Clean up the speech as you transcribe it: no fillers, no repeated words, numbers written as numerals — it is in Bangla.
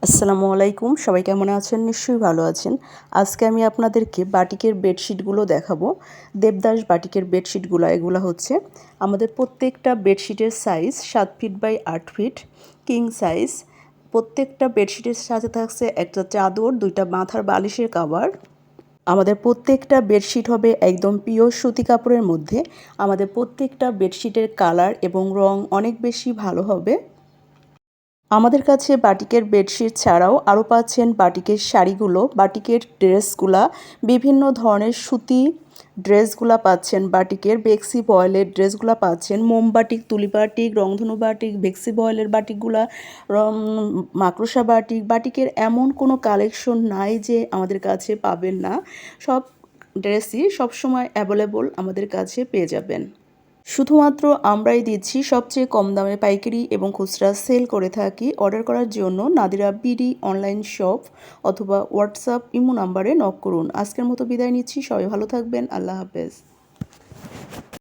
আসসালামু আলাইকুম, সবাই কেমন আছেন? নিশ্চয়ই ভালো আছেন। আজকে আমি আপনাদেরকে বাটিকের বেডশিটগুলো দেখাবো। দেবদাস বাটিকের বেডশিটগুলো এগুলা হচ্ছে আমাদের প্রত্যেকটা বেডশিটের size 7 feet by 8 feet king size. প্রত্যেকটা বেডশিটের সাথে থাকছে একটা চাদর, 2টা মাথার বালিশের কভার। আমাদের প্রত্যেকটা বেডশিট হবে একদম পিওর সুতি কাপড়ের মধ্যে। আমাদের প্রত্যেকটা বেডশিটের কালার এবং রং অনেক বেশি ভালো হবে। আমাদের কাছে বাটিকের বেডশিট ছাড়াও আরও পাচ্ছেন বাটিকের শাড়িগুলো, বাটিকের ড্রেসগুলা, বিভিন্ন ধরনের সুতি ড্রেসগুলা পাচ্ছেন, বাটিকের বেক্সি বয়েলের ড্রেসগুলা পাচ্ছেন, মোম বাটিক, তুলি বাটিক, রংধনু বাটিক, বেক্সি বয়েলের বাটিকগুলা, রং মাকড়সা বাটিক। বাটিকের এমন কোনো কালেকশন নাই যে আমাদের কাছে পাবেন না। সব ড্রেসই সবসময় অ্যাভেলেবল আমাদের কাছে পেয়ে যাবেন। শুধুমাত্র আমরাই দিচ্ছি সবচেয়ে কম দামে পাইকারি এবং খুচরা সেল করে থাকি। অর্ডার করার জন্য নাদিরা বিডি অনলাইন শপ অথবা হোয়াটসঅ্যাপ ইমো নাম্বারে নক করুন। আজকের মতো বিদায় নিচ্ছি। সবাই ভালো থাকবেন। আল্লাহ হাফেজ।